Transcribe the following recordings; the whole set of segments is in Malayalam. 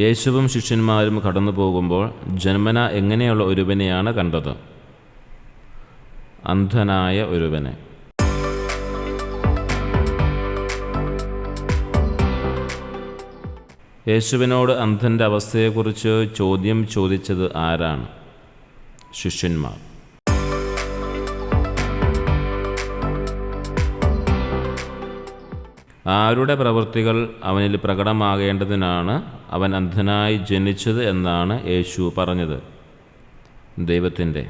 യേശുവും ശിഷ്യന്മാരും കടന്നു പോകുമ്പോൾ ജന്മന എങ്ങനെയുള്ള ഒരുവനെയാണ് കണ്ടത്? അന്ധനായ ഒരുവനെ. യേശുവിനോട് അന്ധൻ്റെ അവസ്ഥയെക്കുറിച്ച് ചോദ്യം ചോദിച്ചത് ആരാണ്? ശിഷ്യന്മാർ. ആരുടെ പ്രവൃത്തികൾ അവനിൽ പ്രകടമാകേണ്ടതിനാണ് അവൻ അന്ധനായി ജനിച്ചത് എന്നാണ് യേശു പറഞ്ഞത്? ദൈവത്തിൻ്റെ.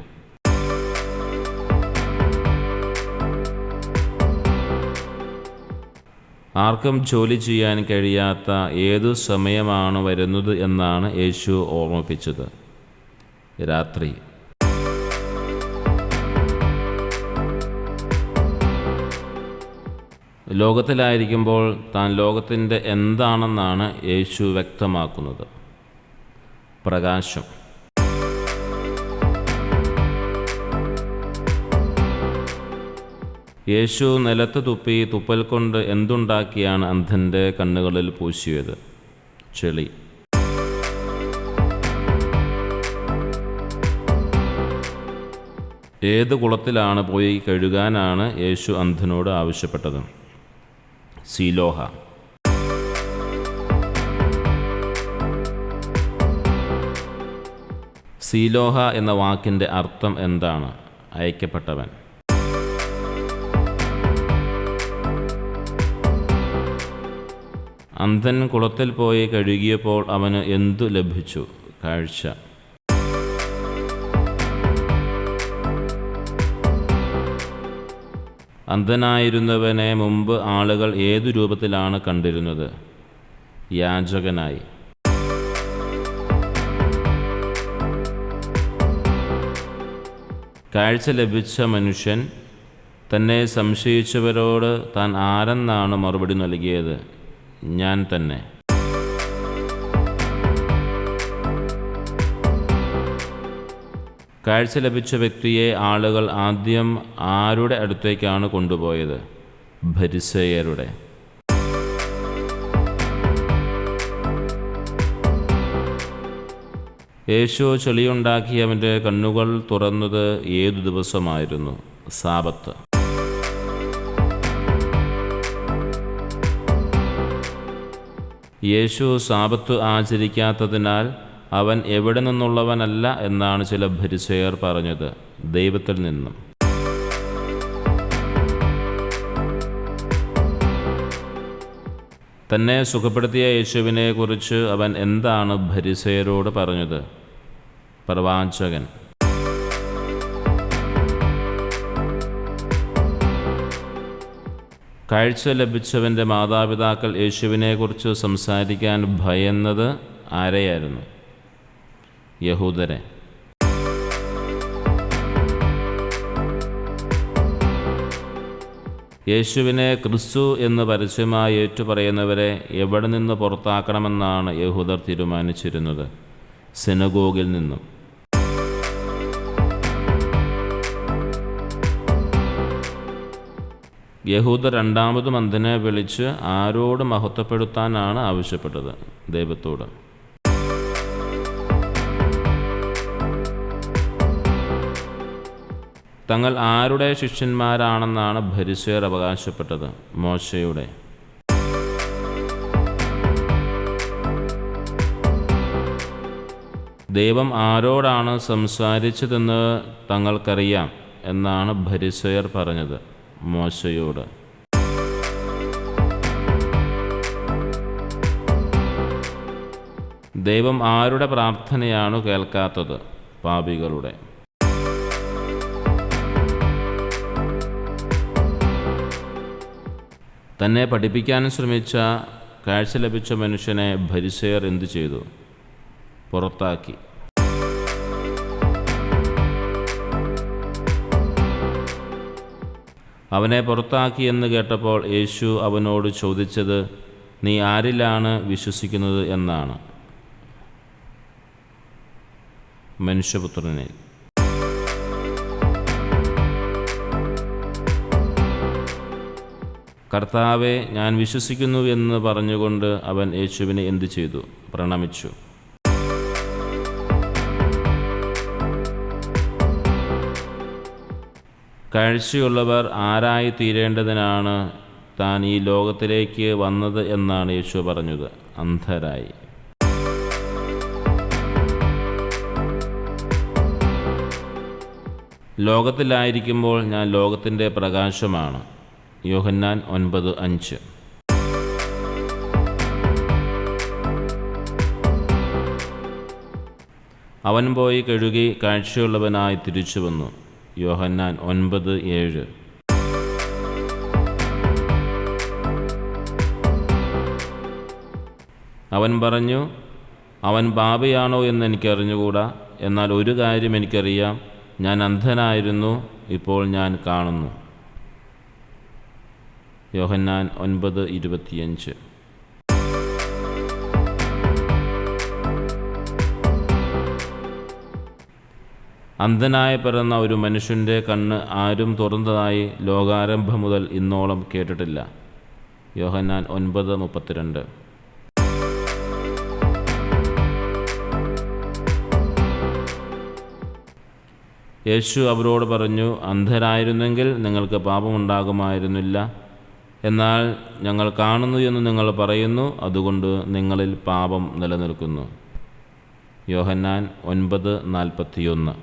ആർക്കും ജോലി ചെയ്യാൻ കഴിയാത്ത ഏതു സമയമാണ് വരുന്നത് എന്നാണ് യേശു ഓർമ്മിപ്പിച്ചത്? രാത്രി. ലോകത്തിലായിരിക്കുമ്പോൾ താൻ ലോകത്തിൻ്റെ എന്താണെന്നാണ് യേശു വ്യക്തമാക്കുന്നത്? പ്രകാശം. യേശു നിലത്ത് തുപ്പി തുപ്പൽ കൊണ്ട് എന്തുണ്ടാക്കിയാണ് അന്ധൻ്റെ കണ്ണുകളിൽ പൂശിയത്? ചെളി. ഏത് കുളത്തിലാണ് പോയി കഴുകാനാണ് യേശു അന്ധനോട് ആവശ്യപ്പെട്ടത്? സീലോഹ. സീലോഹ എന്ന വാക്കിൻ്റെ അർത്ഥം എന്താണ്? അയക്കപ്പെട്ടവൻ. അന്ധൻ കുളത്തിൽ പോയി കഴുകിയപ്പോൾ അവന് എന്തു ലഭിച്ചു? കാഴ്ച. അന്ധനായിരുന്നവനെ മുമ്പ് ആളുകൾ ഏതു രൂപത്തിലാണ് കണ്ടിരുന്നത്? യാചകനായി. കാഴ്ച ലഭിച്ച മനുഷ്യൻ തന്നെ സംശയിച്ചവരോട് താൻ ആരെന്നാണ് മറുപടി നൽകിയത്? ഞാൻ തന്നെ. കാഴ്ച ലഭിച്ച വ്യക്തിയെ ആളുകൾ ആദ്യം ആരുടെ അടുത്തേക്കാണ് കൊണ്ടുപോയത്? ഫരിസേയരുടെ. യേശു ചെളിയുണ്ടാക്കിയവൻ്റെ കണ്ണുകൾ തുറന്നത് ഏതു ദിവസമായിരുന്നു? സാബത്ത്. യേശു സാബത്ത് ആചരിക്കാത്തതിനാൽ അവൻ എവിടെ നിന്നുള്ളവനല്ല എന്നാണ് ചില ഫരിസേയർ പറഞ്ഞത്? ദൈവത്തിൽ നിന്നും. തന്നെ സുഖപ്പെടുത്തിയ യേശുവിനെ കുറിച്ച് അവൻ എന്താണ് ഫരിസേയരോട് പറഞ്ഞത്? പ്രവാചകൻ. കാഴ്ച ലഭിച്ചവൻ്റെ മാതാപിതാക്കൾ യേശുവിനെക്കുറിച്ച് സംസാരിക്കാൻ ഭയന്നത് ആരെയായിരുന്നു? യഹൂദരെ. യേശുവിനെ ക്രിസ്തു എന്ന് പരസ്യമായി ഏറ്റുപറയുന്നവരെ എവിടെ നിന്ന് പുറത്താക്കണമെന്നാണ് യഹൂദർ തീരുമാനിച്ചിരുന്നത്? സിനഗോഗിൽ നിന്നും. യഹൂദർ രണ്ടാമതും അന്ധനെ വിളിച്ച് ആരോട് മഹത്വപ്പെടുത്താനാണ് ആവശ്യപ്പെട്ടത്? ദൈവത്തോട്. തങ്ങൾ ആരുടെ ശിഷ്യന്മാരാണെന്നാണ് ഫരിസേയർ അവകാശപ്പെട്ടത്? മോശയുടെ. ദൈവം ആരോടാണ് സംസാരിച്ചതെന്ന് തങ്ങൾക്കറിയാം എന്നാണ് ഫരിസേയർ പറഞ്ഞത്? മോശയോട്. ദൈവം ആരുടെ പ്രാർത്ഥനയാണ് കേൾക്കാത്തത്? പാപികളുടെ. തന്നെ പഠിപ്പിക്കാൻ ശ്രമിച്ച കാഴ്ച ലഭിച്ച മനുഷ്യനെ ഫരിസേയർ എന്തു ചെയ്തു? പുറത്താക്കി. അവനെ പുറത്താക്കിയെന്ന് കേട്ടപ്പോൾ യേശു അവനോട് ചോദിച്ചത് നീ ആരിലാണ് വിശ്വസിക്കുന്നത് എന്നാണ്? മനുഷ്യപുത്രനിൽ. കർത്താവെ, ഞാൻ വിശ്വസിക്കുന്നു എന്ന് പറഞ്ഞുകൊണ്ട് അവൻ യേശുവിനെ എന്തു ചെയ്തു? പ്രണമിച്ചു. കാഴ്ചയുള്ളവർ ആരായി തീരേണ്ടതിനാണ് താൻ ഈ ലോകത്തിലേക്ക് വന്നത് എന്നാണ് യേശു പറഞ്ഞത്. അന്ധരായി. ലോകത്തിലായിരിക്കുമ്പോൾ ഞാൻ ലോകത്തിൻ്റെ പ്രകാശമാണ്. യോഹന്നാൻ 9:5. അവൻ പോയി കഴുകി കാഴ്ചയുള്ളവനായി തിരിച്ചു വന്നു. യോഹന്നാൻ 9:7. അവൻ പറഞ്ഞു, അവൻ പാപിയാണോ എന്ന് എനിക്കറിഞ്ഞുകൂടാ, എന്നാൽ ഒരു കാര്യം എനിക്കറിയാം, ഞാൻ അന്ധനായിരുന്നു, ഇപ്പോൾ ഞാൻ കാണുന്നു. യോഹന്നാൻ 9:25. അന്ധനായി പിറന്ന ഒരു മനുഷ്യൻ്റെ കണ്ണ് ആരും തുറന്നതായി ലോകാരംഭം മുതൽ ഇന്നോളം കേട്ടിട്ടില്ല. യോഹന്നാൻ 9:32. യേശു അവരോട് പറഞ്ഞു, അന്ധരായിരുന്നെങ്കിൽ നിങ്ങൾക്ക് പാപമുണ്ടാകുമായിരുന്നില്ല. എന്നാൽ ഞങ്ങൾ കാണുന്നു എന്ന് നിങ്ങൾ പറയുന്നു, അതുകൊണ്ട് നിങ്ങളിൽ പാപം നിലനിൽക്കുന്നു. യോഹന്നാൻ 9:41.